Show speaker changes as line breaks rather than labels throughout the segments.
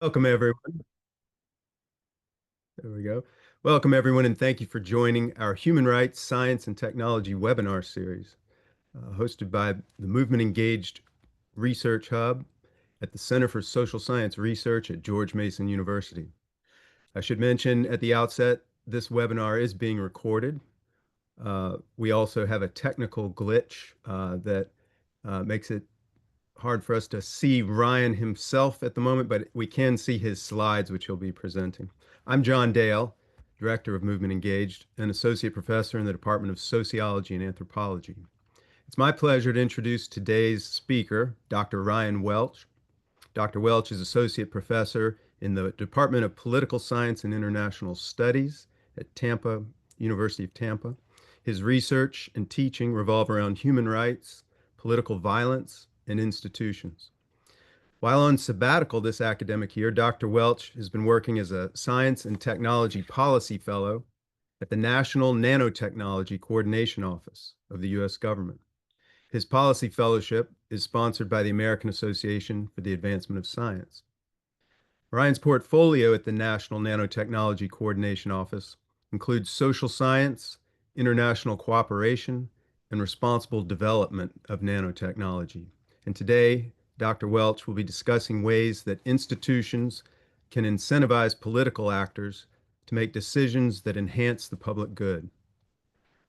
Welcome, everyone. There we go. Welcome, everyone, and thank you for joining our Human Rights, Science, and Technology webinar series, hosted by the Movement Engaged Research Hub at the Center for Social Science Research at George Mason University. I should mention at the outset, this webinar is being recorded. We also have a technical glitch that makes it hard for us to see Ryan himself at the moment, but we can see his slides, which he'll be presenting. I'm John Dale, Director of Movement Engaged and Associate Professor in the Department of Sociology and Anthropology. It's my pleasure to introduce today's speaker, Dr. Ryan Welch. Dr. Welch is Associate Professor in the Department of Political Science and International Studies at Tampa, University of Tampa. His research and teaching revolve around human rights, political violence, and institutions. While on sabbatical this academic year, Dr. Welch has been working as a Science and Technology Policy Fellow at the National Nanotechnology Coordination Office of the U.S. government. His policy fellowship is sponsored by the American Association for the Advancement of Science. Ryan's portfolio at the National Nanotechnology Coordination Office includes social science, international cooperation, and responsible development of nanotechnology. And today, Dr. Welch will be discussing ways that institutions can incentivize political actors to make decisions that enhance the public good.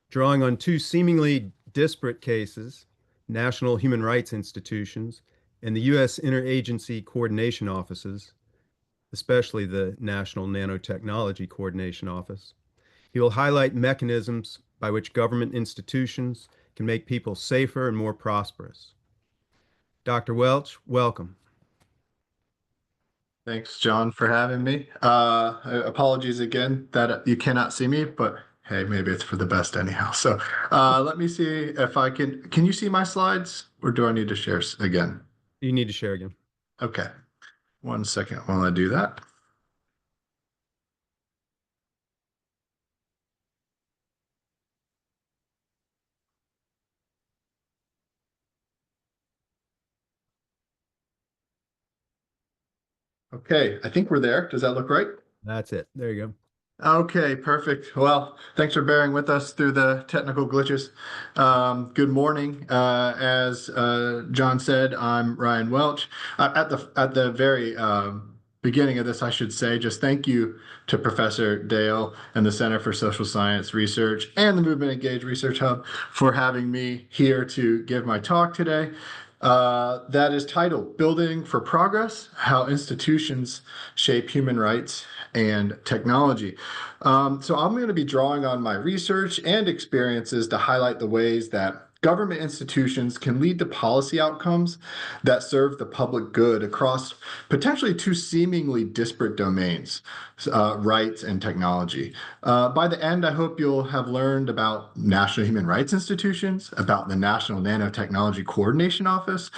Drawing on two seemingly disparate cases, national human rights institutions and the U.S. interagency coordination offices, especially the National Nanotechnology Coordination Office, he will highlight mechanisms by which government institutions can make people safer and more prosperous. Dr. Welch, welcome.
Thanks, John, for having me. Apologies again that you cannot see me, but hey, maybe it's for the best anyhow. So let me see if I can. Can you see my slides, or do I need to share again?
You need to share again.
Okay. 1 second while I do that. Okay, I think we're there. Does that look right?
That's it. There you go.
Okay, perfect. Well, thanks for bearing with us through the technical glitches. Good morning. As John said, I'm Ryan Welch. At the very beginning of this, I should say, just thank you to Professor Dale and the Center for Social Science Research and the Movement Engaged Research Hub for having me here to give my talk today. That is titled Building for Progress: How Institutions Shape Human Rights and Technology. So I'm going to be drawing on my research and experiences to highlight the ways that government institutions can lead to policy outcomes that serve the public good across potentially two seemingly disparate domains, rights and technology. By the end, I hope you'll have learned about national human rights institutions, about the National Nanotechnology Coordination Office,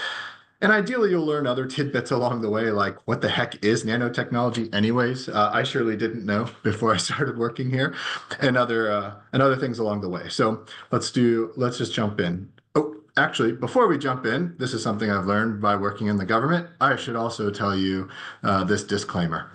and ideally, you'll learn other tidbits along the way, like what the heck is nanotechnology anyways? I surely didn't know before I started working here, and other things along the way. So let's just jump in. Oh, actually, before we jump in, this is something I've learned by working in the government. I should also tell you this disclaimer.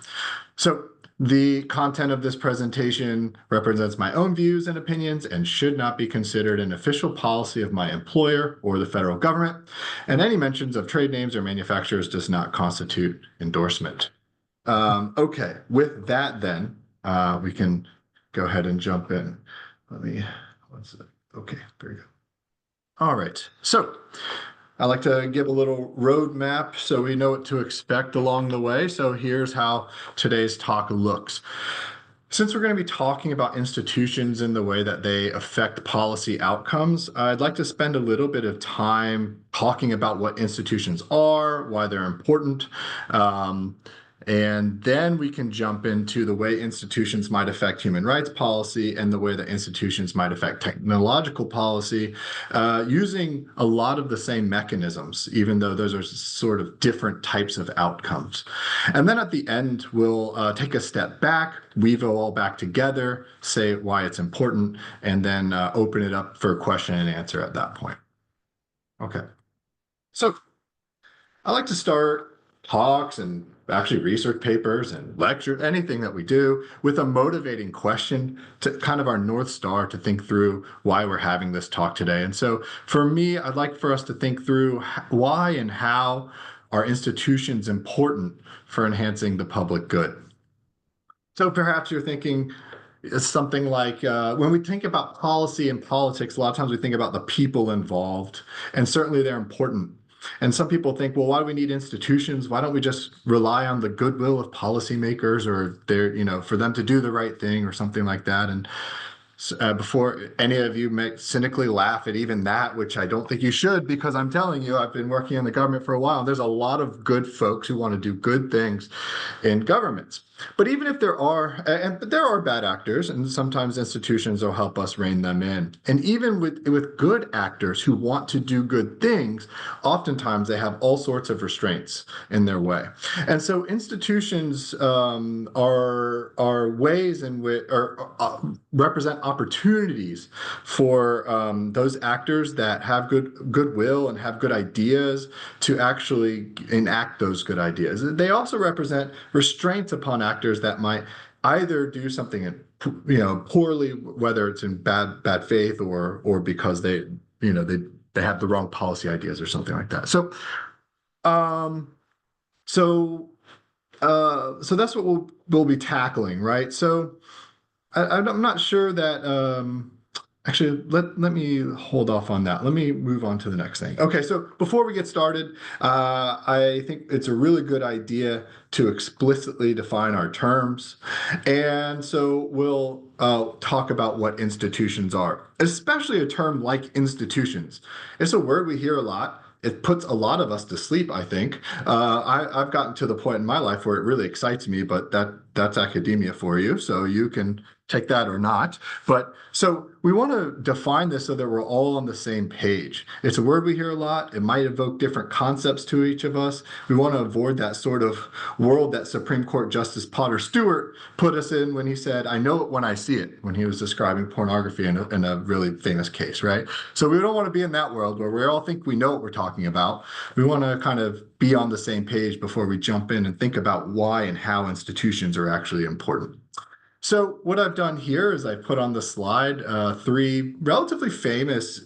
So the content of this presentation represents my own views and opinions and should not be considered an official policy of my employer or the federal government, and any mentions of trade names or manufacturers does not constitute endorsement. Okay, with that then, we can go ahead and jump in. Okay, very good. All right, so I like to give a little roadmap so we know what to expect along the way. So here's how today's talk looks. Since we're going to be talking about institutions and the way that they affect policy outcomes, I'd like to spend a little bit of time talking about what institutions are, why they're important, and then we can jump into the way institutions might affect human rights policy and the way that institutions might affect technological policy, using a lot of the same mechanisms, even though those are sort of different types of outcomes. And then at the end, we'll take a step back, weave it all back together, say why it's important, and then open it up for question and answer at that point. Okay. So I like to start talks and actually research papers and lectures, anything that we do with a motivating question to kind of our North Star to think through why we're having this talk today. And so for me, I'd like for us to think through why and how are institutions important for enhancing the public good. So perhaps you're thinking it's something like when we think about policy and politics, a lot of times we think about the people involved, and certainly they're important. And some people think, well, why do we need institutions? Why don't we just rely on the goodwill of policymakers or their, for them to do the right thing or something like that? And before any of you may cynically laugh at even that, which I don't think you should, because I'm telling you, I've been working in the government for a while. There's a lot of good folks who want to do good things in governments. But even if there are bad actors, and sometimes institutions will help us rein them in. And even with good actors who want to do good things, oftentimes they have all sorts of restraints in their way. And so institutions are ways in which represent opportunities for those actors that have goodwill and have good ideas to actually enact those good ideas. They also represent restraints upon actors that might either do something poorly, whether it's in bad faith or because they have the wrong policy ideas or something like that. So that's what we'll be tackling, right? So I'm not sure that actually let me hold off on that. Let me move on to the next thing. Okay, so before we get started, I think it's a really good idea to explicitly define our terms. And so we'll talk about what institutions are, especially a term like institutions. It's a word we hear a lot. It puts a lot of us to sleep, I think. I've gotten to the point in my life where it really excites me, but that's academia for you, so you can take that or not. But so we want to define this so that we're all on the same page. It's a word we hear a lot. It might evoke different concepts to each of us. We want to avoid that sort of world that Supreme Court Justice Potter Stewart put us in when he said, "I know it when I see it," when he was describing pornography in a really famous case, right? So we don't want to be in that world where we all think we know what we're talking about. We want to kind of be on the same page before we jump in and think about why and how institutions are actually important. So what I've done here is I put on the slide three relatively famous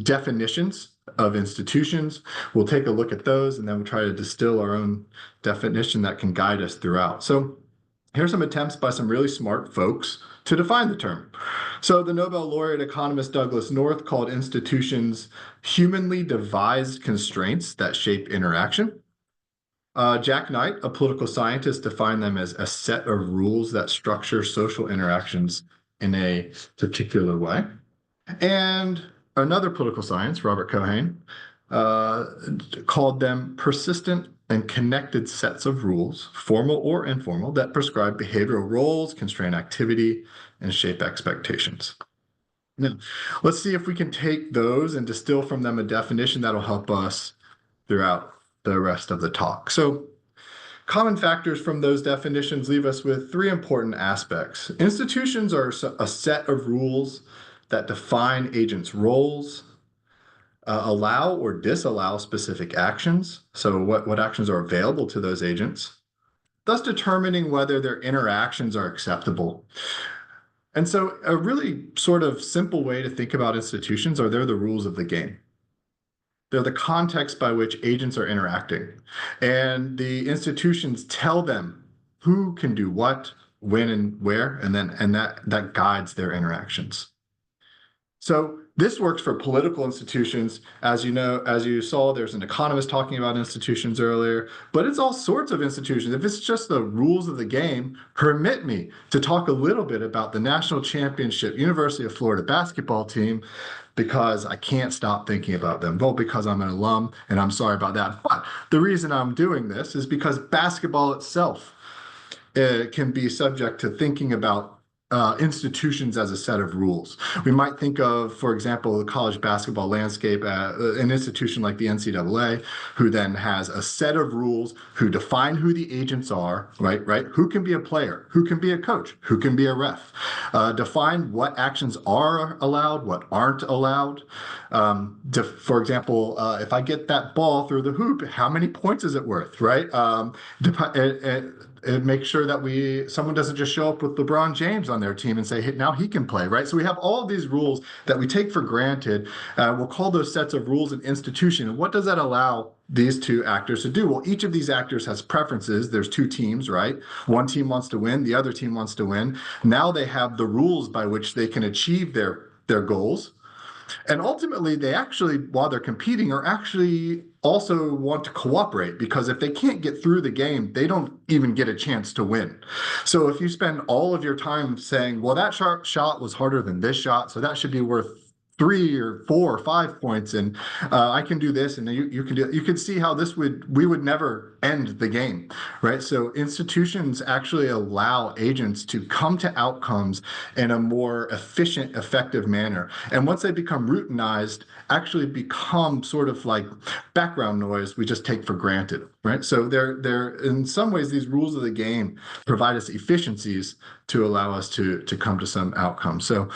definitions of institutions. We'll take a look at those and then we'll try to distill our own definition that can guide us throughout. So here's some attempts by some really smart folks to define the term. So the Nobel laureate economist Douglas North called institutions humanly devised constraints that shape interaction. Jack Knight, a political scientist, defined them as a set of rules that structure social interactions in a particular way. And another political scientist, Robert Keohane, called them persistent and connected sets of rules, formal or informal, that prescribe behavioral roles, constrain activity, and shape expectations. Now, let's see if we can take those and distill from them a definition that'll help us throughout the rest of the talk. So common factors from those definitions leave us with three important aspects. Institutions are a set of rules that define agents' roles, allow or disallow specific actions, so what actions are available to those agents, thus determining whether their interactions are acceptable. And so a really sort of simple way to think about institutions are they're the rules of the game. They're the context by which agents are interacting. And the institutions tell them who can do what, when and where, and that guides their interactions. So this works for political institutions. As you know, as you saw, there's an economist talking about institutions earlier, but it's all sorts of institutions. If it's just the rules of the game, permit me to talk a little bit about the national championship University of Florida basketball team, because I can't stop thinking about them. Well, because I'm an alum, and I'm sorry about that. But the reason I'm doing this is because basketball itself can be subject to thinking about institutions as a set of rules. We might think of, for example, the college basketball landscape, an institution like the NCAA, who then has a set of rules who define who the agents are, right? Who can be a player, who can be a coach, who can be a ref, define what actions are allowed, what aren't allowed. For example, if I get that ball through the hoop, how many points is it worth, right? And make sure that someone doesn't just show up with LeBron James on their team and say, hey, now he can play, right? So we have all of these rules that we take for granted. We'll call those sets of rules an institution. And what does that allow these two actors to do? Well, each of these actors has preferences. There's two teams, right? One team wants to win, the other team wants to win. Now they have the rules by which they can achieve their goals. And ultimately, they actually, while they're competing, are actually also want to cooperate, because if they can't get through the game, they don't even get a chance to win. So if you spend all of your time saying, well, that shot was harder than this shot, so that should be worth 3 or 4 or 5 points, and I can do this, and you can do it. You can see how we would never end the game, right? So institutions actually allow agents to come to outcomes in a more efficient, effective manner. And once they become routinized, actually become sort of like background noise we just take for granted, right? So they're in some ways, these rules of the game provide us efficiencies to allow us to come to some outcomes. So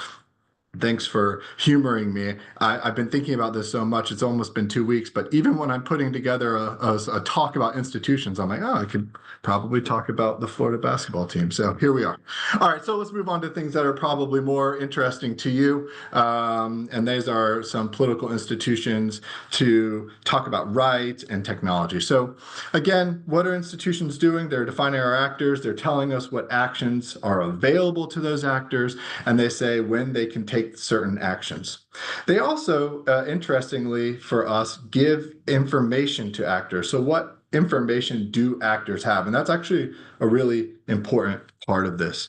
thanks for humoring me. I've been thinking about this so much. It's almost been 2 weeks, but even when I'm putting together a talk about institutions, I'm like, oh, I could probably talk about the Florida basketball team. So here we are. All right, so let's move on to things that are probably more interesting to you. And these are some political institutions to talk about rights and technology. So again, what are institutions doing? They're defining our actors. They're telling us what actions are available to those actors, and they say when they can take certain actions. They also, interestingly for us, give information to actors. So what information do actors have? And that's actually a really important part of this.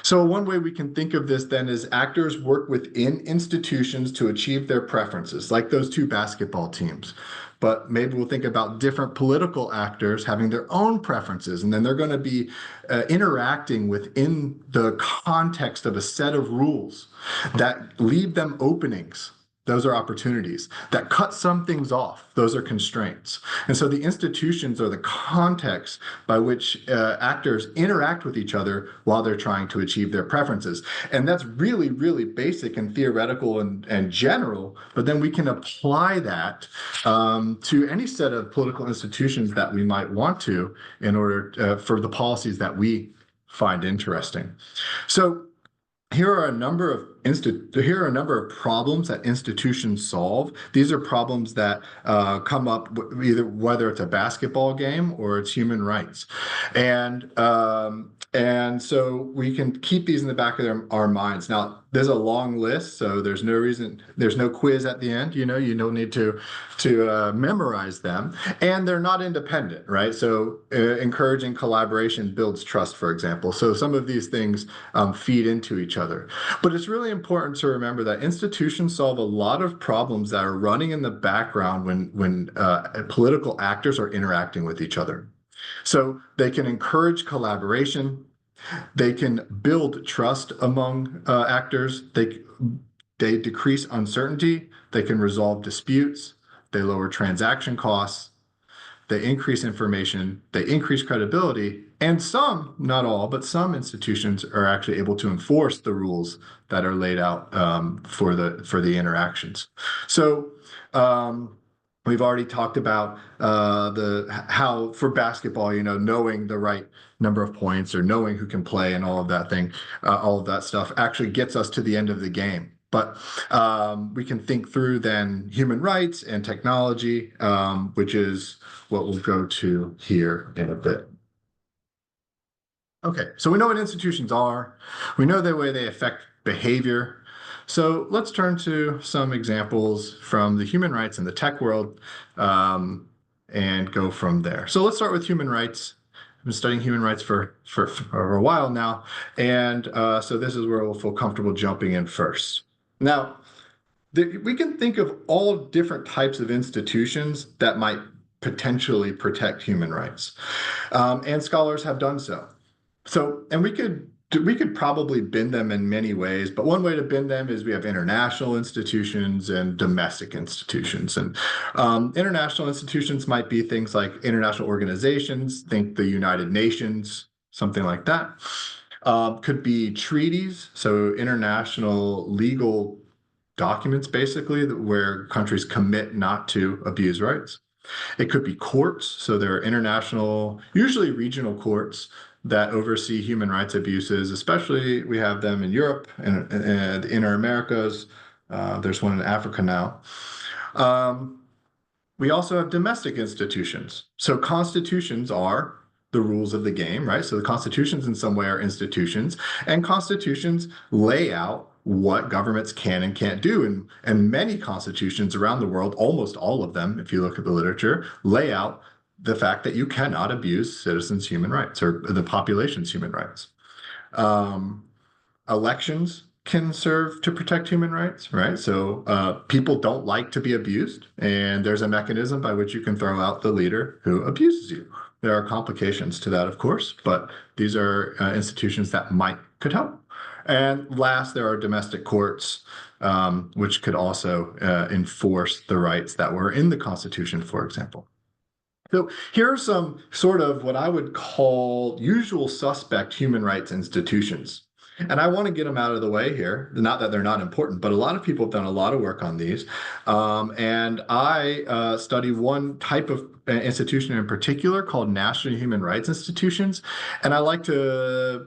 So one way we can think of this then is actors work within institutions to achieve their preferences, like those two basketball teams. But maybe we'll think about different political actors having their own preferences, and then they're going to be interacting within the context of a set of rules that leave them openings. Those are opportunities that cut some things off. Those are constraints. And so the institutions are the context by which actors interact with each other while they're trying to achieve their preferences. And that's really, really basic and theoretical and general, but then we can apply that to any set of political institutions that we might want to in order for the policies that we find interesting. So here are a number of problems that institutions solve. These are problems that come up either whether it's a basketball game or it's human rights, and so we can keep these in the back of our minds. Now, there's a long list, so there's no quiz at the end. You don't need to memorize them, and they're not independent, right? So encouraging collaboration builds trust, for example. So some of these things feed into each other. But it's really important to remember that institutions solve a lot of problems that are running in the background when political actors are interacting with each other. So they can encourage collaboration. They can build trust among actors. They decrease uncertainty. They can resolve disputes. They lower transaction costs. They increase information. They increase credibility. And some, not all, but some institutions are actually able to enforce the rules that are laid out for the interactions. So we've already talked about how for basketball, knowing the right number of points or knowing who can play and all of that stuff actually gets us to the end of the game. But we can think through then human rights and technology, which is what we'll go to here in a bit. Okay, so we know what institutions are. We know the way they affect behavior. So let's turn to some examples from the human rights and the tech world and go from there. So let's start with human rights. I've been studying human rights for a while now, and so this is where we'll feel comfortable jumping in first. Now, we can think of all different types of institutions that might potentially protect human rights, and scholars have done so. And we could we could probably bend them in many ways, but one way to bend them is we have international institutions and domestic institutions. And international institutions might be things like international organizations, think the United Nations, something like that. Could be treaties, so international legal documents, basically, where countries commit not to abuse rights. It could be courts, so there are international, usually regional courts that oversee human rights abuses, especially we have them in Europe and in our Americas. There's one in Africa now. We also have domestic institutions. So constitutions are the rules of the game, right? So the constitutions in some way are institutions, and constitutions lay out what governments can and can't do. And many constitutions around the world, almost all of them, if you look at the literature, lay out the fact that you cannot abuse citizens' human rights or the population's human rights. Elections can serve to protect human rights, right? So people don't like to be abused, and there's a mechanism by which you can throw out the leader who abuses you. There are complications to that, of course, but these are institutions that could help. And last, there are domestic courts, which could also enforce the rights that were in the Constitution, for example. So here are some sort of what I would call usual suspect human rights institutions. And I want to get them out of the way here. Not that they're not important, but a lot of people have done a lot of work on these. And I study one type of institution in particular called national human rights institutions. And I like to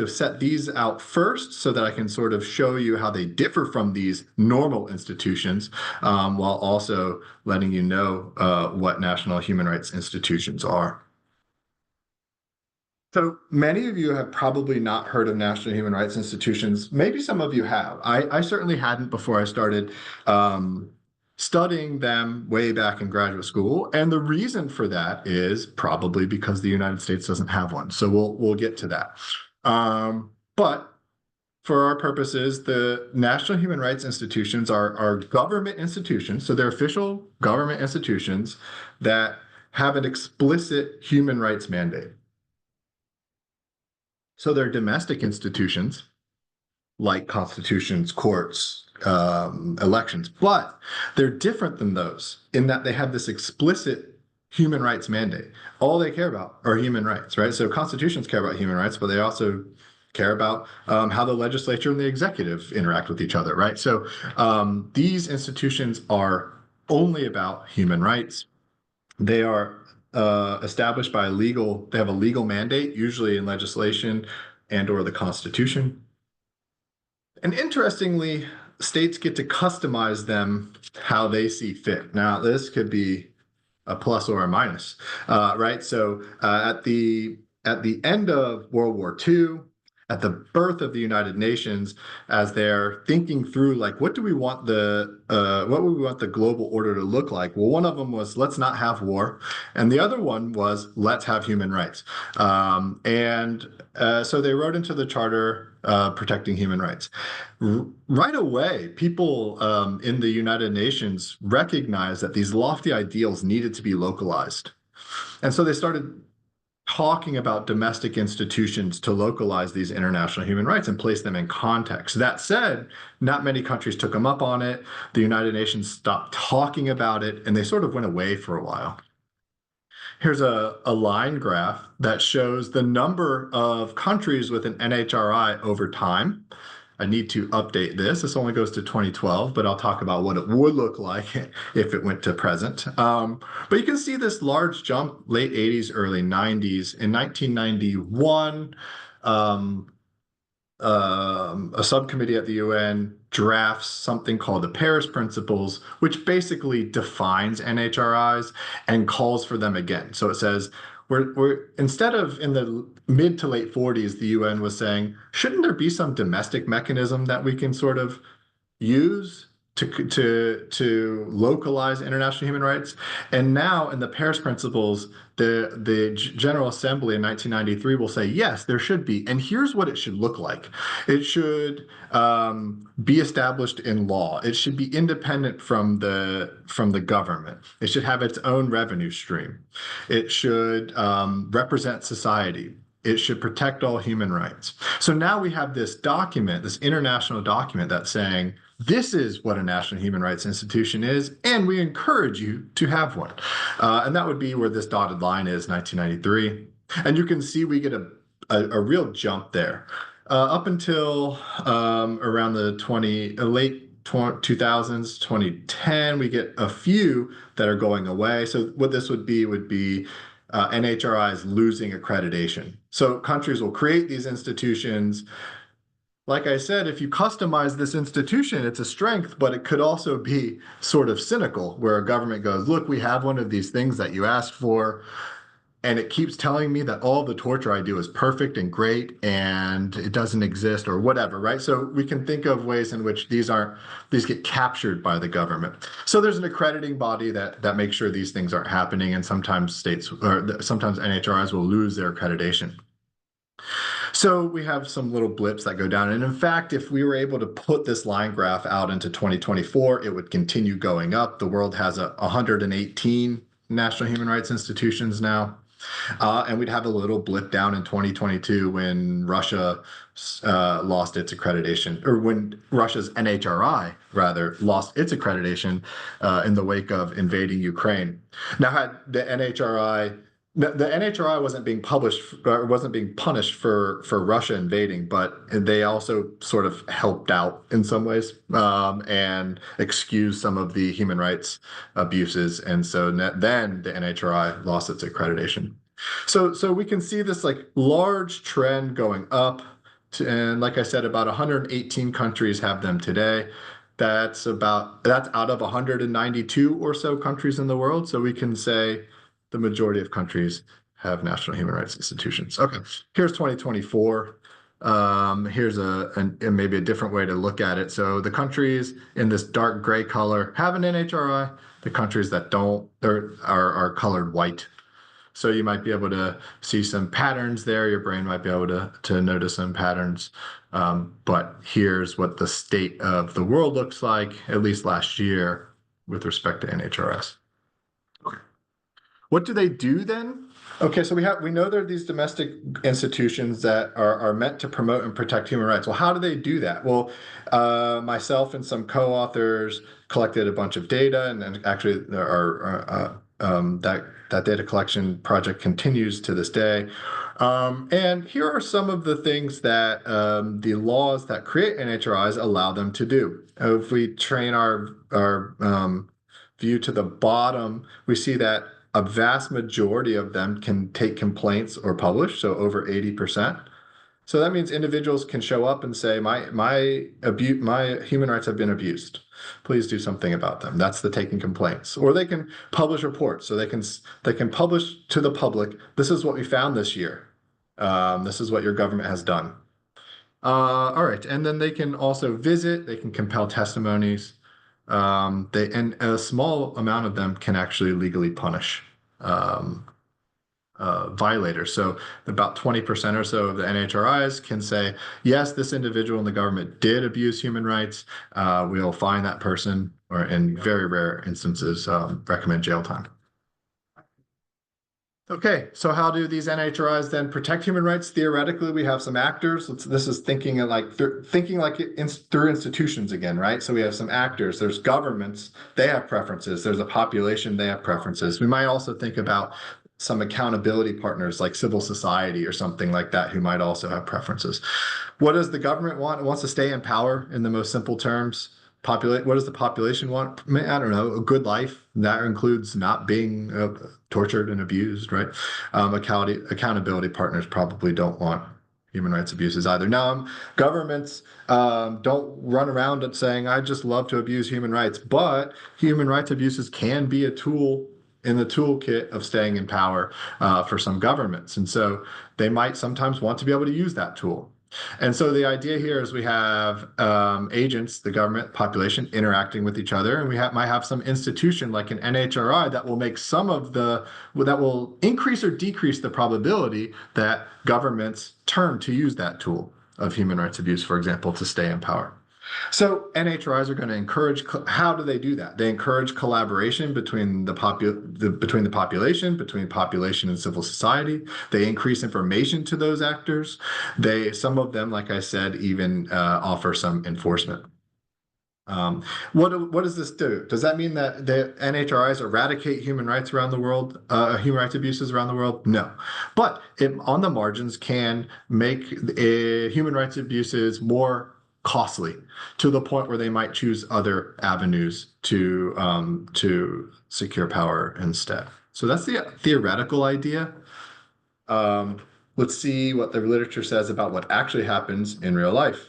set these out first so that I can sort of show you how they differ from these normal institutions, while also letting you know what national human rights institutions are. So many of you have probably not heard of national human rights institutions. Maybe some of you have. I certainly hadn't before I started studying them way back in graduate school. And the reason for that is probably because the United States doesn't have one. So we'll get to that. But for our purposes, the national human rights institutions are government institutions. So they're official government institutions that have an explicit human rights mandate. So they're domestic institutions like constitutions, courts, elections, but they're different than those in that they have this explicit human rights mandate. All they care about are human rights, right? So constitutions care about human rights, but they also care about how the legislature and the executive interact with each other, right? So these institutions are only about human rights. They are established by they have a legal mandate, usually in legislation and or the Constitution. And interestingly, states get to customize them how they see fit. Now, this could be a plus or a minus, right? So at the end of World War II, at the birth of the United Nations, as they're thinking through, like, what would we want the global order to look like? Well, one of them was let's not have war, and the other one was let's have human rights. So they wrote into the charter protecting human rights. Right away, people in the United Nations recognized that these lofty ideals needed to be localized, and so they started talking about domestic institutions to localize these international human rights and place them in context. That said, not many countries took them up on it. The United Nations stopped talking about it, and they sort of went away for a while. Here's a line graph that shows the number of countries with an NHRI over time. I need to update this. This only goes to 2012, but I'll talk about what it would look like if it went to present. But you can see this large jump, late 80s, early 90s. In 1991, a subcommittee at the UN drafts something called the Paris Principles, which basically defines NHRIs and calls for them again. So it says, we're instead of in the mid to late 40s, the UN was saying, shouldn't there be some domestic mechanism that we can sort of use to localize international human rights? And now in the Paris Principles, the General Assembly in 1993 will say, yes, there should be. And here's what it should look like. It should be established in law. It should be independent from the government. It should have its own revenue stream. It should represent society. it should protect all human rights. So now we have this document, this international document that's saying, this is what a national human rights institution is, and we encourage you to have one. And that would be where this dotted line is, 1993. And you can see we get a real jump there. Up until around the late 2000s, 2010, we get a few that are going away. So what this would be NHRIs losing accreditation. So countries will create these institutions. Like I said, if you customize this institution, it's a strength, but it could also be sort of cynical, where a government goes, look, we have one of these things that you asked for, and it keeps telling me that all the torture I do is perfect and great and it doesn't exist or whatever, right? So we can think of ways in which these get captured by the government. So there's an accrediting body that makes sure these things aren't happening, and sometimes sometimes NHRIs will lose their accreditation. So we have some little blips that go down. And in fact, if we were able to put this line graph out into 2024, it would continue going up. The world has 118 national human rights institutions now. And we'd have a little blip down in 2022 when Russia lost its accreditation, or when Russia's NHRI, rather, lost its accreditation in the wake of invading Ukraine. Now, had the NHRI wasn't being punished for Russia invading, but they also sort of helped out in some ways and excused some of the human rights abuses, and so then the NHRI lost its accreditation. So we can see this like large trend going up, and like I said, about 118 countries have them today. That's out of 192 or so countries in the world. So we can say the majority of countries have national human rights institutions. Okay, here's 2024. Here's maybe a different way to look at it. So the countries in this dark gray color have an NHRI. The countries that don't are colored white. So you might be able to see some patterns there. Your brain might be able to notice some patterns. But here's what the state of the world looks like, at least last year, with respect to NHRS. Okay. What do they do then? Okay, so we know there are these domestic institutions that are meant to promote and protect human rights. Well, how do they do that? Well, myself and some co-authors collected a bunch of data, and actually there are that data collection project continues to this day. And here are some of the things that the laws that create NHRIs allow them to do. If we train our view to the bottom, we see that a vast majority of them can take complaints or publish, so over 80%. So that means individuals can show up and say, my human rights have been abused. Please do something about them. That's the taking complaints. Or they can publish reports. So they can publish to the public, this is what we found this year. This is what your government has done. All right. And then they can also visit, they can compel testimonies. And a small amount of them can actually legally punish violators. So about 20% or so of the NHRIs can say, yes, this individual in the government did abuse human rights. We'll fine that person, or in very rare instances, recommend jail time. Okay, so how do these NHRIs then protect human rights? Theoretically, we have some actors. This is thinking through institutions again, right? So we have some actors. There's governments. They have preferences. There's a population. They have preferences. We might also think about some accountability partners like civil society or something like that who might also have preferences. What does the government want? It wants to stay in power in the most simple terms. What does the population want? I don't know, a good life. That includes not being tortured and abused, right? Accountability partners probably don't want human rights abuses either. Now, governments don't run around and saying, I just love to abuse human rights, but human rights abuses can be a tool in the toolkit of staying in power for some governments. And so they might sometimes want to be able to use that tool. And so the idea here is we have agents, the government, population, interacting with each other, and we might have some institution like an NHRI that will make that will increase or decrease the probability that governments turn to use that tool of human rights abuse, for example, to stay in power. So NHRIs are going to encourage. How do they do that? They encourage collaboration between between the population, between population and civil society. They increase information to those actors. Some of them, like I said, even offer some enforcement. What does this do? Does that mean that the NHRIs eradicate human rights around the world, human rights abuses around the world? No, but it, on the margins, can make human rights abuses more costly to the point where they might choose other avenues to secure power instead. So that's the theoretical idea. Let's see what the literature says about what actually happens in real life.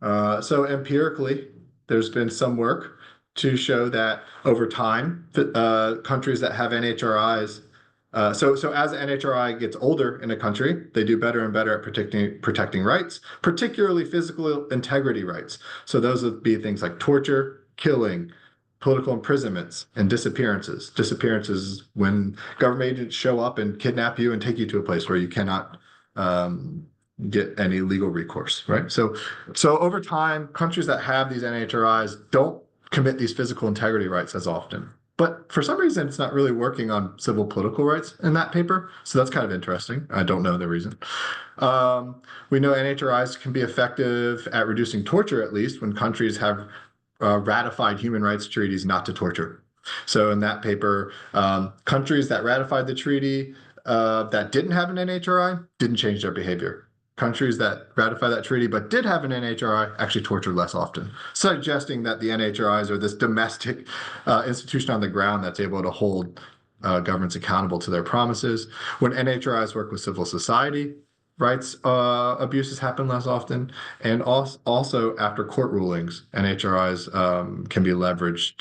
So empirically, there's been some work to show that over time, countries that have NHRIs, so as the NHRI gets older in a country, they do better and better at protecting rights, particularly physical integrity rights. So those would be things like torture, killing, political imprisonments, and disappearances. Disappearances when government agents show up and kidnap you and take you to a place where you cannot get any legal recourse, right? So over time, countries that have these NHRIs don't commit these physical integrity rights as often. But for some reason, it's not really working on civil political rights in that paper. So that's kind of interesting. I don't know the reason. We know NHRIs can be effective at reducing torture, at least when countries have ratified human rights treaties not to torture. So in that paper, countries that ratified the treaty that didn't have an NHRI didn't change their behavior. Countries that ratified that treaty but did have an NHRI actually tortured less often, suggesting that the NHRIs are this domestic institution on the ground that's able to hold governments accountable to their promises. When NHRIs work with civil society, rights abuses happen less often. And also after court rulings, NHRIs can be leveraged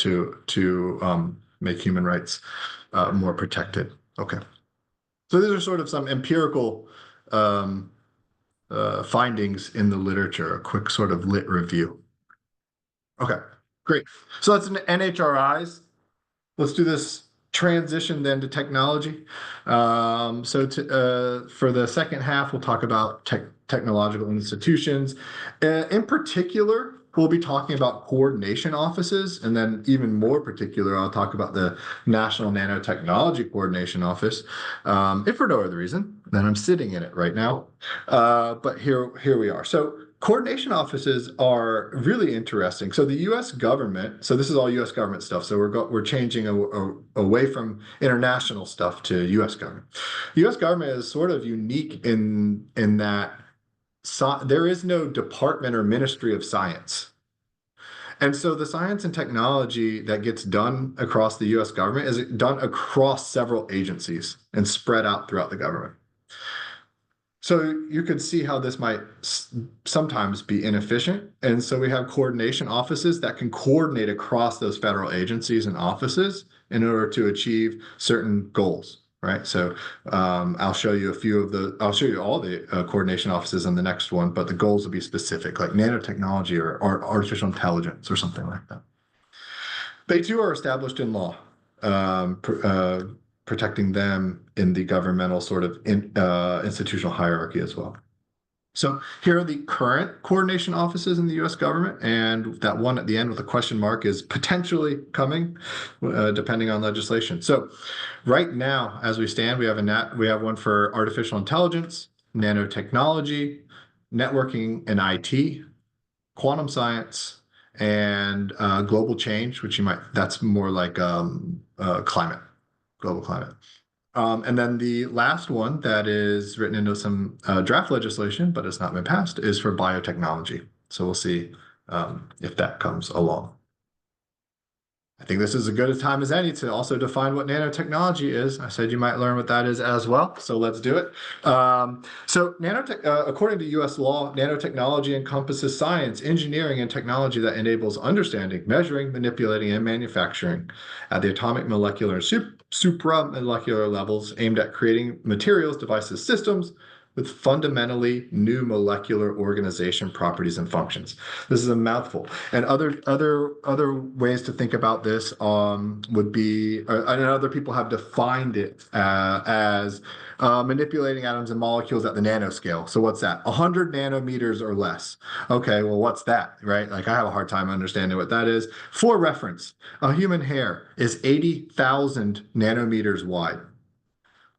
to make human rights more protected. Okay. So these are sort of some empirical findings in the literature, a quick sort of lit review. Okay, great. So that's an NHRIs. Let's do this transition then to technology. For the second half, we'll talk about technological institutions. In particular, we'll be talking about coordination offices, and then even more particular, I'll talk about the National Nanotechnology Coordination Office, if for no other reason than I'm sitting in it right now. But here we are. So coordination offices are really interesting. So the U.S. government, so this is all U.S. government stuff. So we're changing away from international stuff to U.S. government. U.S. government is sort of unique in that there is no department or ministry of science. And so the science and technology that gets done across the US government is done across several agencies and spread out throughout the government. So you could see how this might sometimes be inefficient. And so we have coordination offices that can coordinate across those federal agencies and offices in order to achieve certain goals. Right. So I'll show you I'll show you all the coordination offices in the next one, but the goals will be specific, like nanotechnology or artificial intelligence or something like that. They too are established in law, protecting them in the governmental sort of institutional hierarchy as well. So here are the current coordination offices in the U.S. government, and that one at the end with a question mark is potentially coming, depending on legislation. So right now, as we stand, we have one for artificial intelligence, nanotechnology, networking and IT, quantum science, and global change, which that's more like climate, global climate. And then the last one that is written into some draft legislation, but it's not been passed, is for biotechnology. So we'll see if that comes along. I think this is as good a time as any to also define what nanotechnology is. I said you might learn what that is as well, so let's do it. According to U.S. law, nanotechnology encompasses science, engineering, and technology that enables understanding, measuring, manipulating, and manufacturing at the atomic, molecular, and supramolecular levels aimed at creating materials, devices, systems, with fundamentally new molecular organization properties and functions. This is a mouthful. And other ways to think about this would be, and other people have defined it as manipulating atoms and molecules at the nanoscale. So what's that? 100 nanometers or less. Okay, well, what's that, right? Like I have a hard time understanding what that is. For reference, a human hair is 80,000 nanometers wide.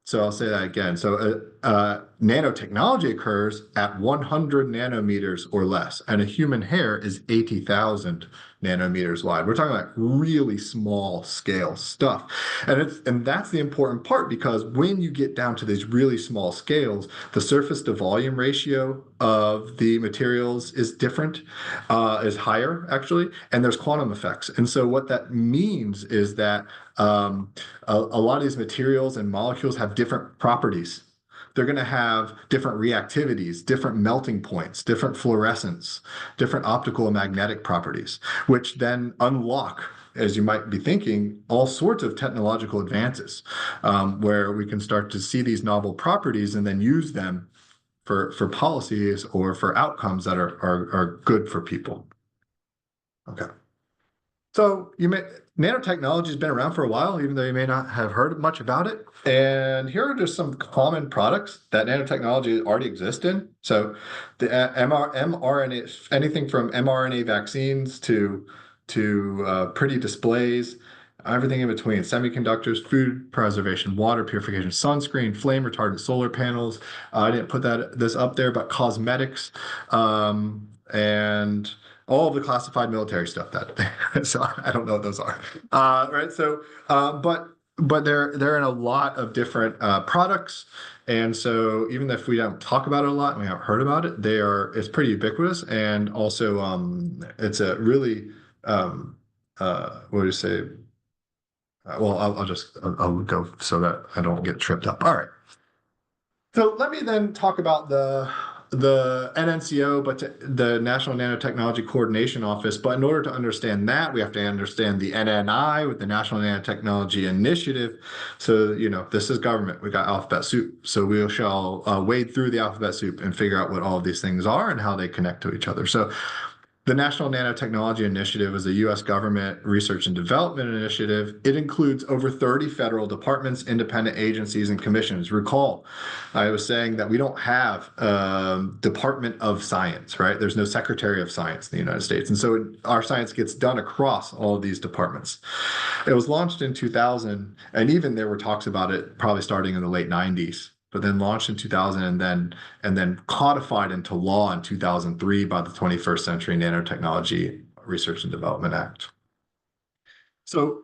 So I'll say that again. So nanotechnology occurs at 100 nanometers or less, and a human hair is 80,000 nanometers wide. We're talking about really small scale stuff. And that's the important part, because when you get down to these really small scales, the surface to volume ratio of the materials is different, is higher actually, and there's quantum effects. And so what that means is that a lot of these materials and molecules have different properties. They're going to have different reactivities, different melting points, different fluorescence, different optical and magnetic properties, which then unlock, as you might be thinking, all sorts of technological advances, where we can start to see these novel properties and then use them for policies or for outcomes that are good for people. Okay. So nanotechnology has been around for a while, even though you may not have heard much about it. And here are just some common products that nanotechnology already exists in. So the mRNA, anything from mRNA vaccines to pretty displays, everything in between: semiconductors, food preservation, water purification, sunscreen, flame retardant, solar panels. I didn't put this up there, but cosmetics, and all of the classified military stuff so I don't know what those are. Right. So, but they're in a lot of different products. And so even if we don't talk about it a lot and we haven't heard about it, it's pretty ubiquitous. And also, it's a really, what do you say? Well, I'll go so that I don't get tripped up. All right. So let me then talk about the NNCO, but the National Nanotechnology Coordination Office. But in order to understand that, we have to understand the NNI with the National Nanotechnology Initiative. So, this is government. We got alphabet soup. So we shall wade through the alphabet soup and figure out what all of these things are and how they connect to each other. So the National Nanotechnology Initiative is a U.S. government research and development initiative. It includes over 30 federal departments, independent agencies, and commissions. Recall, I was saying that we don't have a Department of Science, right? There's no Secretary of Science in the United States. And so our science gets done across all of these departments. It was launched in 2000, and even there were talks about it probably starting in the late 90s. But then launched in 2000 and then codified into law in 2003 by the 21st Century Nanotechnology Research and Development Act. So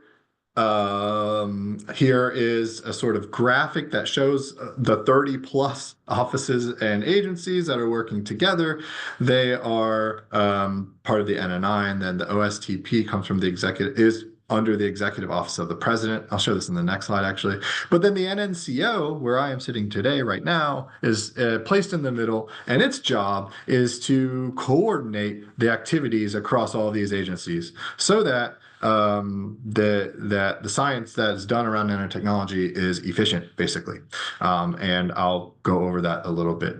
here is a sort of graphic that shows the 30 plus offices and agencies that are working together. They are part of the NNI, and then the OSTP comes from is under the Executive Office of the President. I'll show this in the next slide, actually. But then the NNCO, where I am sitting today right now, is placed in the middle, and its job is to coordinate the activities across all of these agencies so that the science that is done around nanotechnology is efficient, basically. And I'll go over that a little bit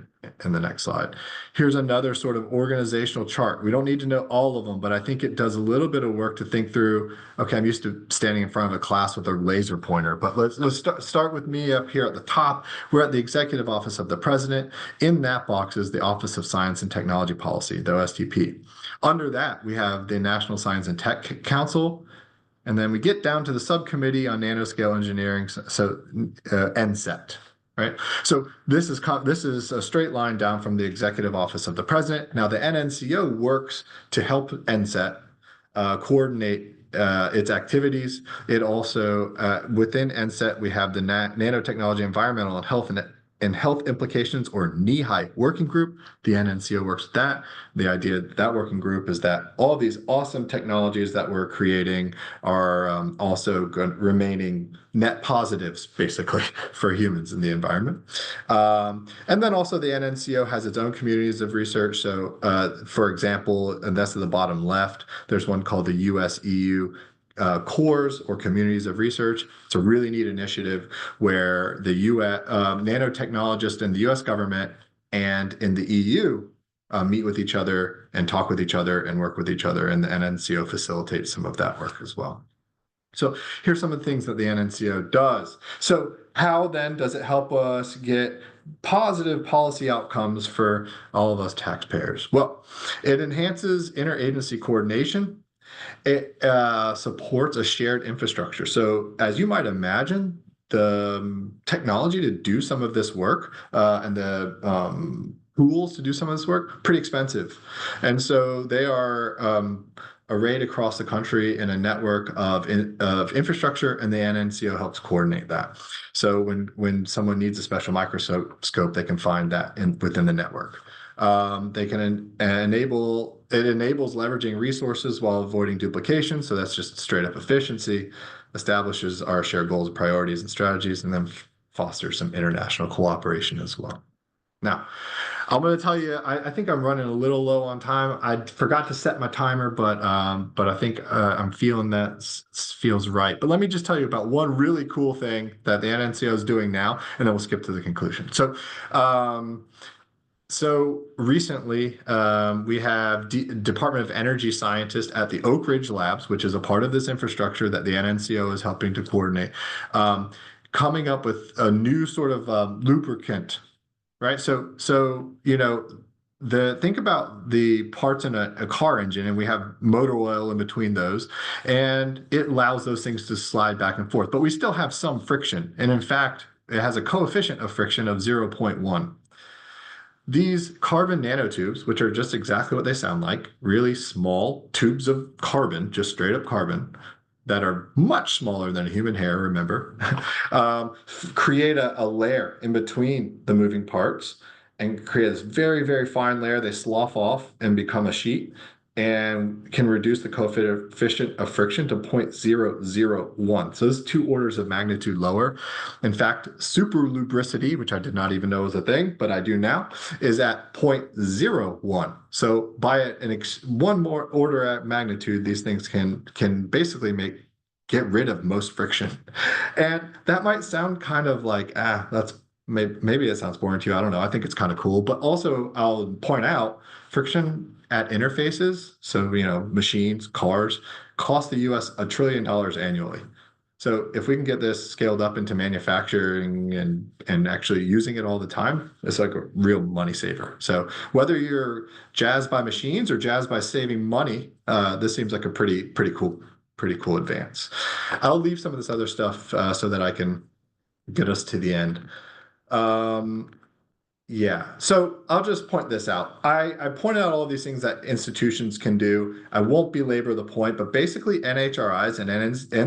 in the next slide. Here's another sort of organizational chart. We don't need to know all of them, but I think it does a little bit of work to think through. Okay, I'm used to standing in front of a class with a laser pointer, but let's start with me up here at the top. We're at the Executive Office of the President. In that box is the Office of Science and Technology Policy, the OSTP. Under that, we have the National Science and Tech Council. And then we get down to the Subcommittee on Nanoscale Engineering, so NSET. Right. So this is a straight line down from the Executive Office of the President. Now the NNCO works to help NSET coordinate its activities. It also, within NSET, we have the Nanotechnology, Environmental, and Health Implications, or NEHI working group. The NNCO works with that. The idea of that working group is that all these awesome technologies that we're creating are also remaining net positives, basically, for humans in the environment. And then also the NNCO has its own communities of research. So, for example, and that's at the bottom left, there's one called the US-EU cores or communities of research. It's a really neat initiative where the US nanotechnologists in the US government and in the EU meet with each other and talk with each other and work with each other, and the NNCO facilitates some of that work as well. So here's some of the things that the NNCO does. So how then does it help us get positive policy outcomes for all of us taxpayers? Well, it enhances interagency coordination. It supports a shared infrastructure. So as you might imagine, the technology to do some of this work and the tools to do some of this work, pretty expensive. And so they are arrayed across the country in a network of infrastructure, and the NNCO helps coordinate that. So when someone needs a special microscope, they can find that within the network. They can enables leveraging resources while avoiding duplication. So that's just straight up efficiency, establishes our shared goals, priorities, and strategies, and then fosters some international cooperation as well. Now, I'm going to tell you, I think I'm running a little low on time. I forgot to set my timer, but I think I'm feeling that feels right. But let me just tell you about one really cool thing that the NNCO is doing now, and then we'll skip to the conclusion. So recently, we have Department of Energy scientists at the Oak Ridge Labs, which is a part of this infrastructure that the NNCO is helping to coordinate, coming up with a new sort of lubricant, right? So you know, think about the parts in a car engine, and we have motor oil in between those, and it allows those things to slide back and forth. But we still have some friction, and in fact, it has a coefficient of friction of 0.1. These carbon nanotubes, which are just exactly what they sound like, really small tubes of carbon, just straight up carbon, that are much smaller than a human hair, remember, create a layer in between the moving parts and create this very, very fine layer. They slough off and become a sheet and can reduce the coefficient of friction to 0.001. So this is 2 orders of magnitude lower. In fact, superlubricity, which I did not even know was a thing, but I do now, is at 0.01. So by one more order of magnitude, these things can basically get rid of most friction. And that might sound kind of like, that's maybe it sounds boring to you. I don't know. I think it's kind of cool. But also, I'll point out friction at interfaces, so machines, cars, cost the US $1 trillion annually. So if we can get this scaled up into manufacturing and actually using it all the time, it's like a real money saver. So whether you're jazzed by machines or jazzed by saving money, this seems like a pretty cool advance. I'll leave some of this other stuff so that I can get us to the end. Yeah, so I'll just point this out. I pointed out all of these things that institutions can do. I won't belabor the point, but basically NHRIs and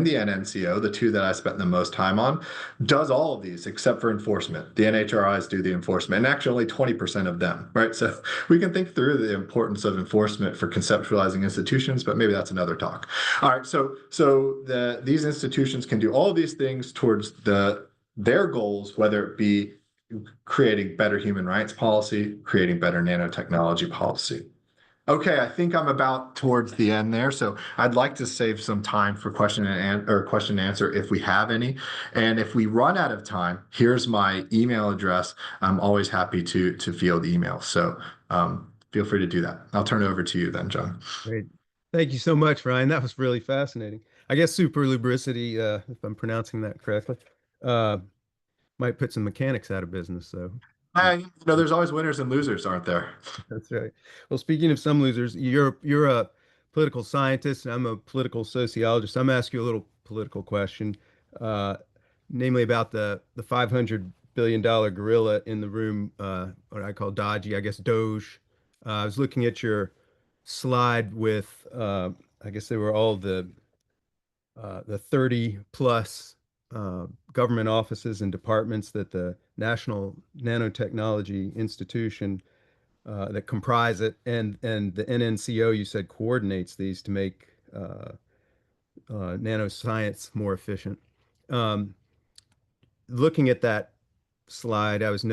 the NNCO, the two that I spent the most time on, does all of these except for enforcement. The NHRIs do the enforcement, and actually only 20% of them, right? So we can think through the importance of enforcement for conceptualizing institutions, but maybe that's another talk. All right, so these institutions can do all of these things towards their goals, whether it be creating better human rights policy, creating better nanotechnology policy. Okay, I think I'm about towards the end there, so I'd like to save some time for question and answer if we have any. And if we run out of time, here's my email address. I'm always happy to field emails, so feel free to do that. I'll turn it over to you then, John.
Great. Thank you so much, Ryan. That was really fascinating. I guess superlubricity, if I'm pronouncing that correctly, uh, might put some mechanics out of business. So
There's always winners and losers, aren't there?
that's right. Well, speaking of some losers, you're a political scientist, and I'm a political sociologist. I'm gonna ask you a little political question, uh, namely about the $500 billion gorilla in the room, what I call Dodgy, I guess Doge. I was looking at your slide with, I guess they were all the 30 plus government offices and departments that the National Nanotechnology Institution that comprise it, and the NNCO, you said, coordinates these to make nanoscience more efficient. Um, Looking at that slide, I was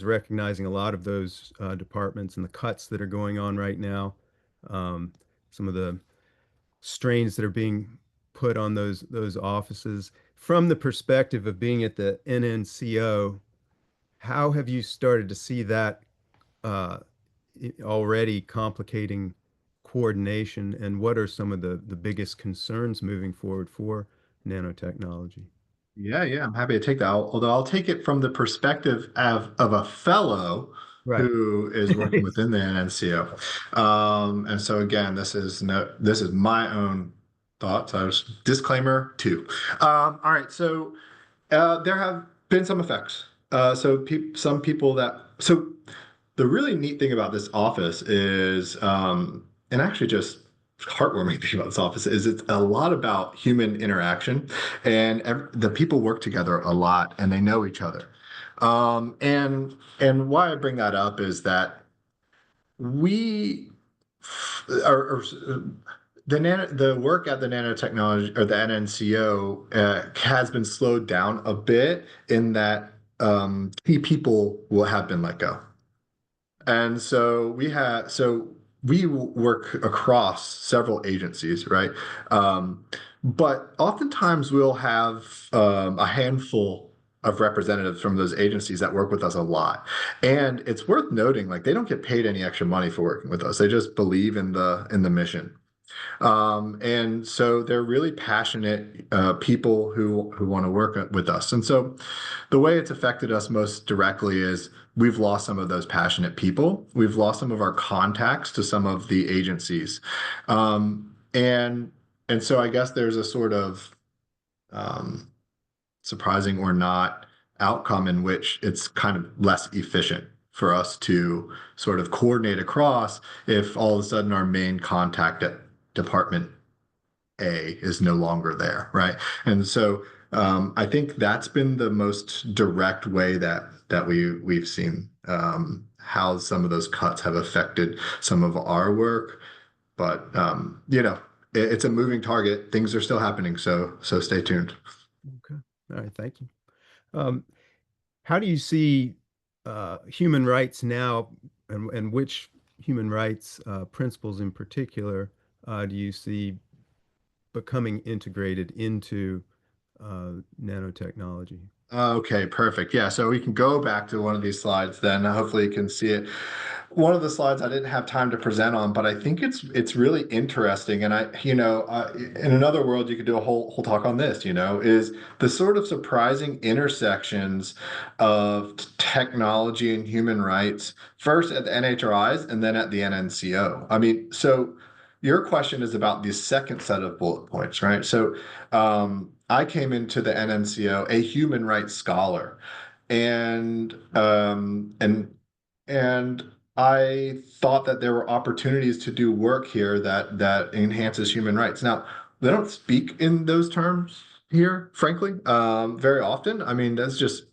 recognizing a lot of those departments and the cuts that are going on right now. Some of the strains that are being put on those offices. From the perspective of being at the NNCO, how have you started to see that uh, already complicating coordination, and what are some of the biggest concerns moving forward for nanotechnology?
Yeah, I'm happy to take that. Although I'll take it from the perspective of a fellow
Right.
who is working within the NNCO. And so again, this is my own thoughts. I was disclaimer two. All right, so there have been some effects. Some people that the really neat thing about this office is, and actually just heartwarming thing about this office is it's a lot about human interaction, and the people work together a lot and they know each other. And why I bring that up is that we or the work at the nanotechnology or the NNCO has been slowed down a bit in that key people will have been let go. And so we work across several agencies, right? Um, but oftentimes we'll have a handful of representatives from those agencies that work with us a lot. And it's worth noting, like they don't get paid any extra money for working with us. They just believe in the mission. And so they're really passionate people who want to work with us. And so the way it's affected us most directly is we've lost some of those passionate people. We've lost some of our contacts to some of the agencies. And so I guess there's a sort of um, surprising or not outcome in which it's kind of less efficient for us to sort of coordinate across if all of a sudden our main contact at department A is no longer there, right? And so I think that's been the most direct way that we've seen how some of those cuts have affected some of our work. But it's a moving target. Things are still happening, so stay tuned.
Okay. All right. Thank you. Um, how do you see human rights now, and which human rights principles in particular do you see becoming integrated into nanotechnology?
Okay, perfect. Yeah, so we can go back to one of these slides then. Hopefully you can see it. One of the slides I didn't have time to present on, but I think it's really interesting. And in another world, you could do a whole talk on this, is the sort of surprising intersections of technology and human rights, first at the NHRIs and then at the NNCO. I mean, so your question is about the second set of bullet points, right? So I came into the NNCO a human rights scholar, and and I thought that there were opportunities to do work here that enhances human rights. Now, they don't speak in those terms here, frankly, very often. I mean, that's just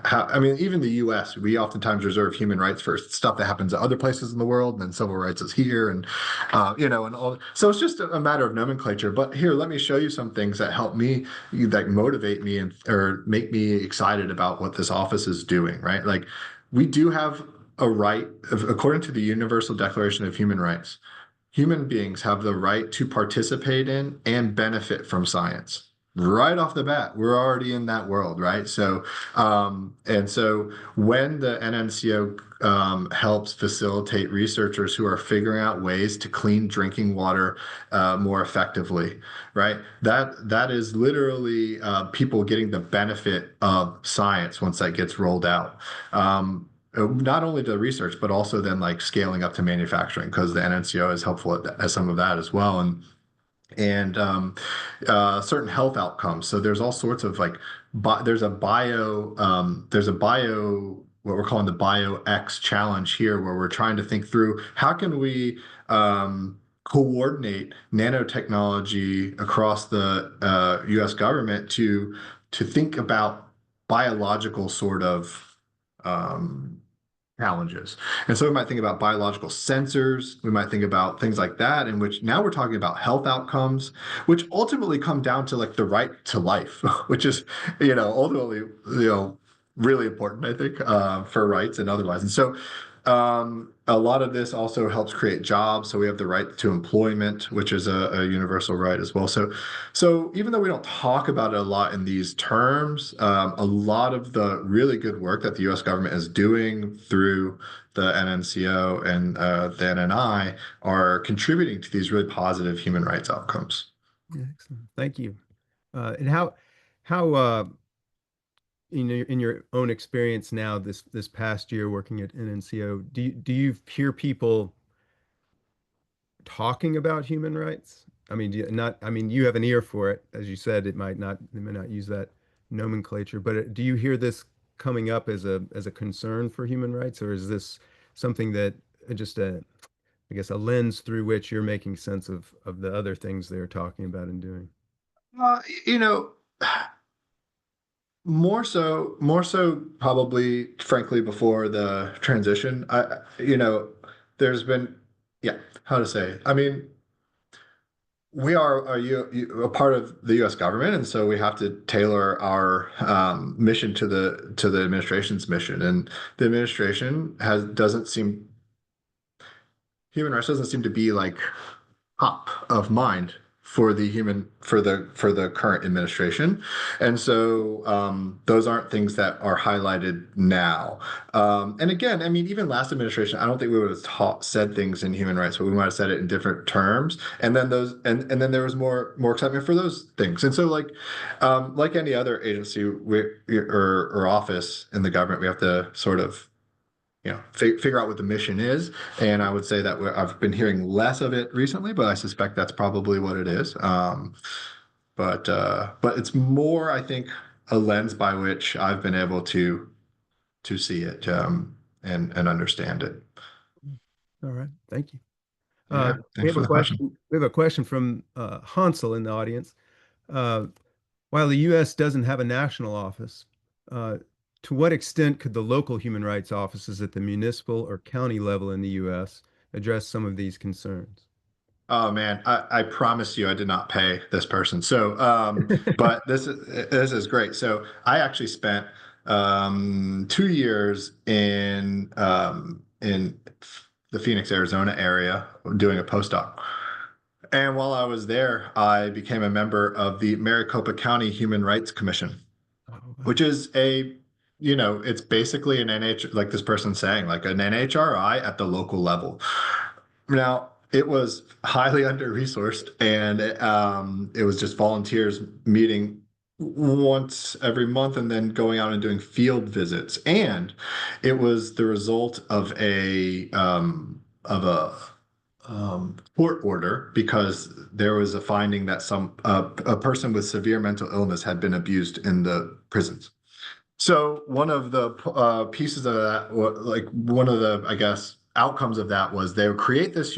how, I mean, even the US, we oftentimes reserve human rights for stuff that happens at other places in the world, and then civil rights is here, and all. So it's just a matter of nomenclature. But here, let me show you some things that help me, that motivate me and or make me excited about what this office is doing, right? Like we do have a right, according to the Universal Declaration of Human Rights, human beings have the right to participate in and benefit from science. Right off the bat, we're already in that world, right? So when the NNCO helps facilitate researchers who are figuring out ways to clean drinking water more effectively, right? That is literally people getting the benefit of science once that gets rolled out. Not only the research, but also then like scaling up to manufacturing because the NNCO is helpful at some of that as well. And certain health outcomes. So there's all sorts of like, there's a bio, what we're calling the BioX challenge here, where we're trying to think through how can we coordinate nanotechnology across the U.S. government to think about biological sort of um, challenges. And so we might think about biological sensors, we might think about things like that, in which now we're talking about health outcomes, which ultimately come down to like the right to life, which is, ultimately, really important, I think, for rights and otherwise. And so A lot of this also helps create jobs. So we have the right to employment, which is a universal right as well. So even though we don't talk about it a lot in these terms, a lot of the really good work that the U.S. government is doing through the NNCO and the NNI are contributing to these really positive human rights outcomes.
Yeah, excellent. Thank you. And how in your own experience now, this past year working at NNCO, do you hear people talking about human rights? I mean, I mean, you have an ear for it, as you said. They may not use that nomenclature, but do you hear this coming up as a concern for human rights, or is this something that just I guess, a lens through which you're making sense of the other things they're talking about and doing?
You know, more so probably, frankly, before the transition. There's been, yeah, how to say? I mean, we are a part of the U.S. government, and so we have to tailor our mission to the administration's mission. And the administration has doesn't seem human rights doesn't seem to be like top of mind for the current administration, and so those aren't things that are highlighted now. And again, I mean, even last administration, I don't think we would have said things in human rights, but we might have said it in different terms. And then and then there was more excitement for those things. And so, like any other agency or office in the government, we have to sort of figure out what the mission is. And I would say that I've been hearing less of it recently, but I suspect that's probably what it is. But it's more, I think, a lens by which I've been able to see it and understand it.
All right, thank you.
Yeah,
We
thanks
have
for
a
the question.
question. We have a question from Hansel in the audience. Uh, while the U.S. doesn't have a national office, uh, to what extent could the local human rights offices at the municipal or county level in the U.S. address some of these concerns?
Oh man, I promise you I did not pay this person. So, but this is great. So I actually spent 2 years in the Phoenix, Arizona area doing a postdoc. And while I was there, I became a member of the Maricopa County Human Rights Commission,
Oh,
which
wow.
is it's basically an like this person's saying, like an NHRI at the local level. Now, it was highly under-resourced, and it was just volunteers meeting once every month and then going out and doing field visits. And it was the result of a court order because there was a finding that a person with severe mental illness had been abused in the prisons. So one of the pieces of that, like one of the, I guess, outcomes of that was they would create this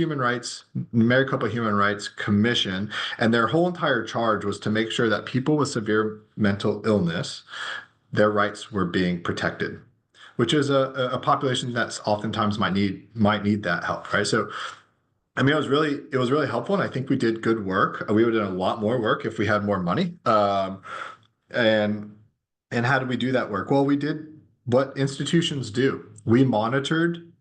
Maricopa Human Rights Commission, and their whole entire charge was to make sure that people with severe mental illness, their rights were being protected, which is a population that's oftentimes might need that help, right? So I mean, it was really helpful, and I think we did good work. We would have done a lot more work if we had more money. And and how did we do that work? Well, we did what institutions do. We monitored.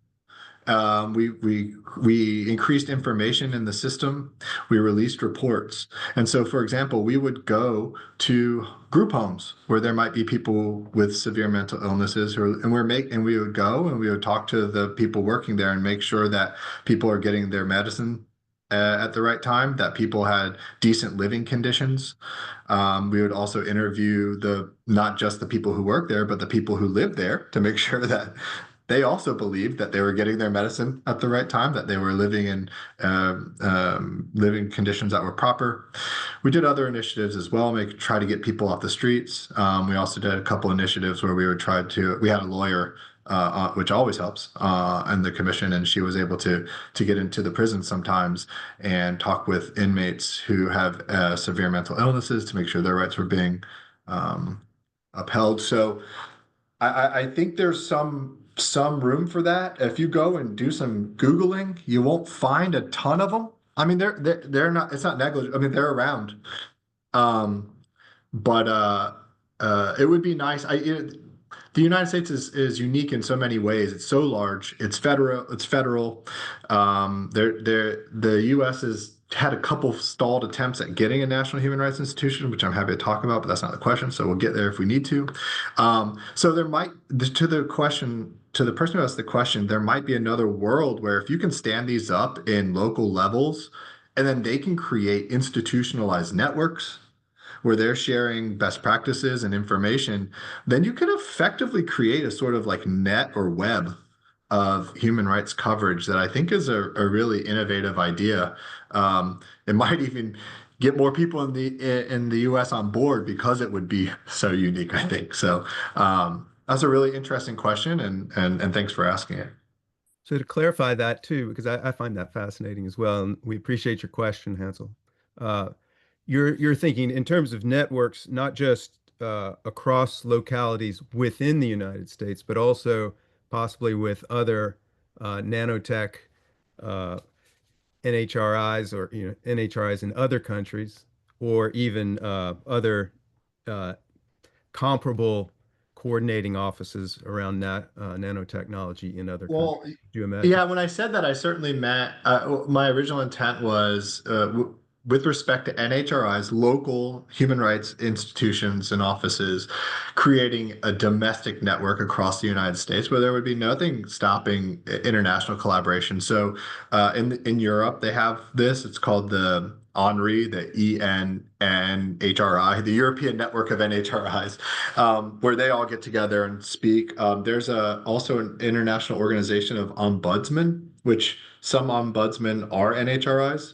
We increased information in the system. We released reports. And so, for example, we would go to group homes where there might be people with severe mental illnesses, and we would go and we would talk to the people working there and make sure that people are getting their medicine at the right time, that people had decent living conditions. We would also interview not just the people who work there, but the people who live there to make sure that they also believed that they were getting their medicine at the right time, that they were living in living conditions that were proper. We did other initiatives as well, try to get people off the streets. We also did a couple initiatives where we had a lawyer, which always helps, and the commission, and she was able to get into the prison sometimes and talk with inmates who have severe mental illnesses to make sure their rights were being um, upheld. So I think there's some room for that. If you go and do some Googling, you won't find a ton of them. I mean, they're not. It's not negligible. I mean, they're around. Um, but it would be nice. the United States is unique in so many ways. It's so large. It's federal. It's federal. The U.S. has had a couple stalled attempts at getting a national human rights institution, which I'm happy to talk about, but that's not the question. So we'll get there if we need to. So there might, to the question, to the person who asked the question, there might be another world where if you can stand these up in local levels, and then they can create institutionalized networks where they're sharing best practices and information, then you can effectively create a sort of like net or web of human rights coverage that I think is a really innovative idea. It might even get more people in the U.S. on board because it would be so unique, I think. So that's a really interesting question, and thanks for asking it.
So to clarify that too, because I find that fascinating as well, and we appreciate your question, Hansel. Uh, you're thinking in terms of networks, not just across localities within the United States, but also possibly with other nanotech uh, NHRIs or NHRIs in other countries, or even other uh, comparable coordinating offices around nanotechnology in other countries.
Well,
Do you imagine?
yeah, when I said that, I certainly meant my original intent was with respect to NHRIs, local human rights institutions and offices, creating a domestic network across the United States where there would be nothing stopping international collaboration. So in Europe, they have this. It's called the ENRI, the ENNHRI, the European Network of NHRIs, where they all get together and speak. There's also an international organization of ombudsmen, which some ombudsmen are NHRIs.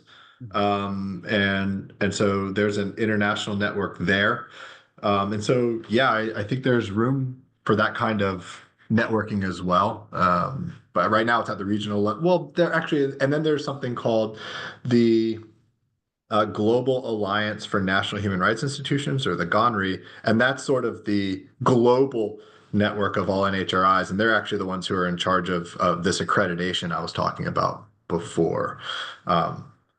And so there's an international network there. And so, yeah, I think there's room for that kind of networking as well. But right now it's at the regional level. Well, there actually, and then there's something called the Global Alliance for National Human Rights Institutions, or the GONRI, and that's sort of the global network of all NHRIs, and they're actually the ones who are in charge of this accreditation I was talking about before.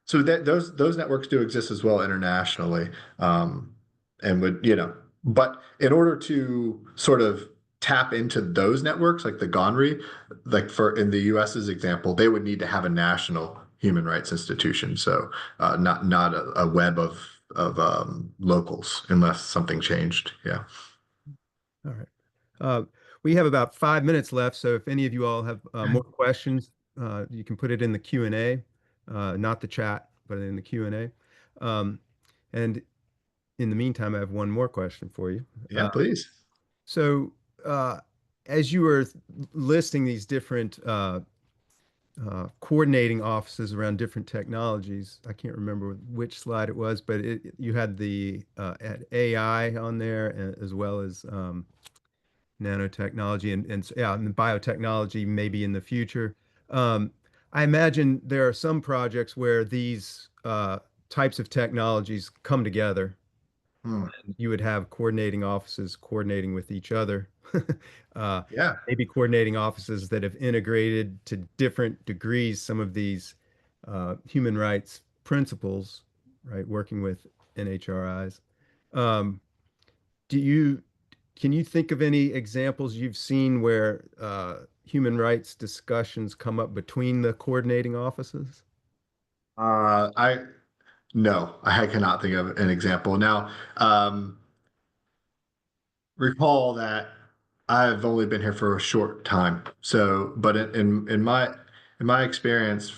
So those networks do exist as well internationally, and but in order to sort of tap into those networks, like the GONRI, like for in the US's example, they would need to have a national human rights institution. So not a web of locals unless something changed. Yeah.
All right. Uh, we have about 5 minutes left, so if any of you all have more questions, you can put it in the Q&A, not the chat, but in the Q&A. And in the meantime, I have one more question for you.
Yeah, please.
So, as you were listing these different coordinating offices around different technologies, I can't remember which slide it was, but you had the had AI on there as well as nanotechnology and biotechnology maybe in the future. Um, I imagine there are some projects where these types of technologies come together.
Hmm.
You would have coordinating offices coordinating with each other. Uh,
Yeah.
maybe coordinating offices that have integrated to different degrees some of these human rights principles, right? Working with NHRIs. Um, do you can you think of any examples you've seen where human rights discussions come up between the coordinating offices?
I No, I cannot think of an example. Now, recall that I've only been here for a short time. So, but in my experience,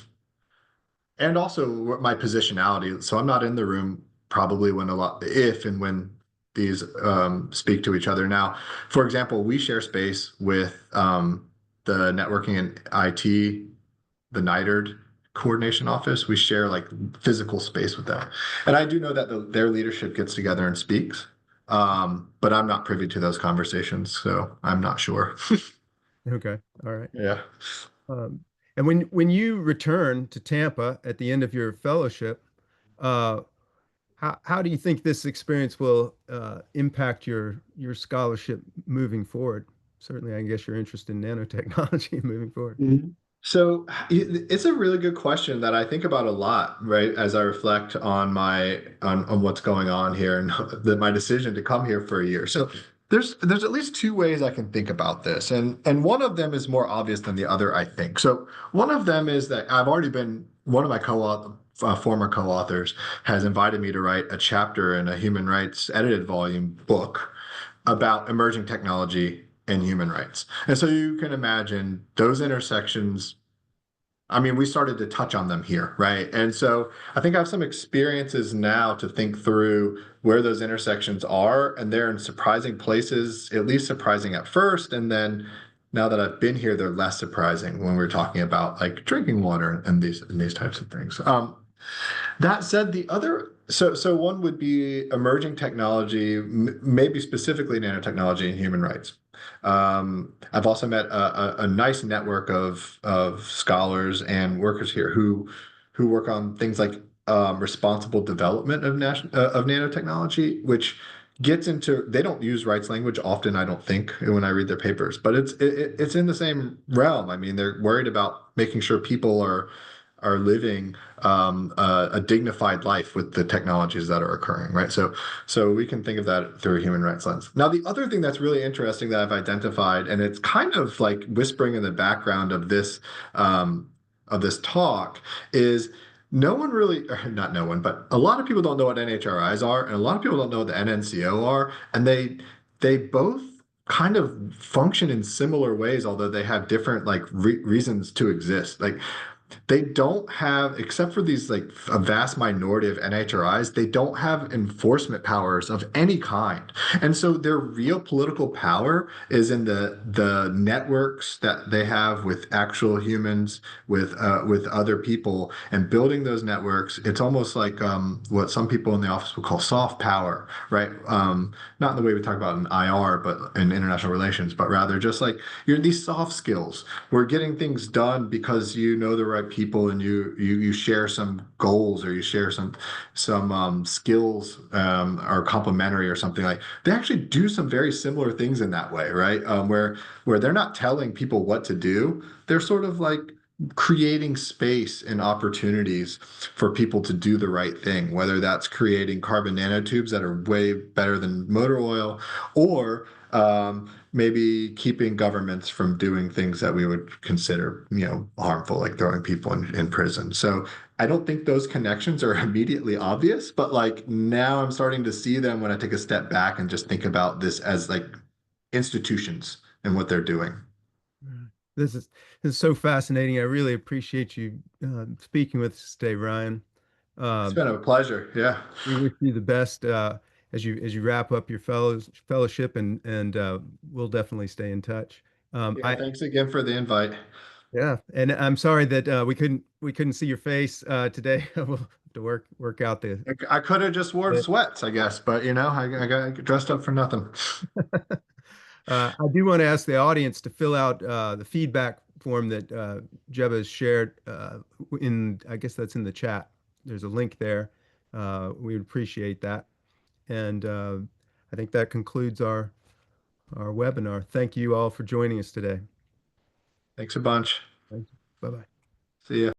and also my positionality, so I'm not in the room probably when a lot, if and when these speak to each other. Now, for example, we share space with the networking and IT, the NIDARD coordination office. We share like physical space with them, and I do know that their leadership gets together and speaks. But I'm not privy to those conversations, so I'm not sure.
Okay, all right.
Yeah.
Um, and when you return to Tampa at the end of your fellowship, uh, how do you think this experience will impact your scholarship moving forward? Certainly, I guess you're interested in nanotechnology moving forward.
Mhm. So it's a really good question that I think about a lot, right? As I reflect on my on what's going on here and my decision to come here for a year. So there's at least two ways I can think about this, and one of them is more obvious than the other, I think. So one of them is that I've already been one of my former co-authors has invited me to write a chapter in a human rights edited volume book about emerging technology and human rights. And so you can imagine those intersections. I mean, we started to touch on them here, right? And so I think I have some experiences now to think through where those intersections are, and they're in surprising places, at least surprising at first. And then now that I've been here, they're less surprising when we're talking about like drinking water and these types of things. That said, so one would be emerging technology, maybe specifically nanotechnology and human rights. I've also met a nice network of scholars and workers here who work on things like responsible development of nanotechnology, which gets into they don't use rights language often, I don't think, when I read their papers, but it's in the same realm. I mean, they're worried about making sure people are living a dignified life with the technologies that are occurring, right? So we can think of that through a human rights lens. Now, the other thing that's really interesting that I've identified, and it's kind of like whispering in the background of this talk, is no one really, or not no one, but a lot of people don't know what NHRIs are, and a lot of people don't know what the NNCO are, and they both kind of function in similar ways, although they have different like reasons to exist. Like they don't have, except for these like a vast minority of NHRIs, they don't have enforcement powers of any kind. And so their real political power is in the networks that they have with actual humans, with other people, and building those networks. It's almost like what some people in the office would call soft power, right? Not in the way we talk about in IR, but in international relations, but rather just like you're these soft skills. We're getting things done because you know the right people and you share some goals or you share some skills are complementary or something. Like they actually do some very similar things in that way, right? Where they're not telling people what to do, they're sort of like creating space and opportunities for people to do the right thing, whether that's creating carbon nanotubes that are way better than motor oil, or maybe keeping governments from doing things that we would consider, harmful, like throwing people in prison. So I don't think those connections are immediately obvious, but like now I'm starting to see them when I take a step back and just think about this as like institutions and what they're doing.
Mm. This is so fascinating. I really appreciate you speaking with us today, Ryan.
It's
Uh,
been a pleasure. Yeah.
we wish you the best as you wrap up your fellowship, and we'll definitely stay in touch.
Yeah.
I
Thanks again for the invite.
Yeah, and I'm sorry that we couldn't see your face today. We'll have to work out the.
I could have just worn
the-
sweats, I guess, but I got dressed up for nothing.
I do want to ask the audience to fill out the feedback form that Jeba has shared I guess that's in the chat. There's a link there. We would appreciate that. And I think that concludes our webinar. Thank you all for joining us today.
Thanks a bunch.
Thank you. Bye-bye.
See ya.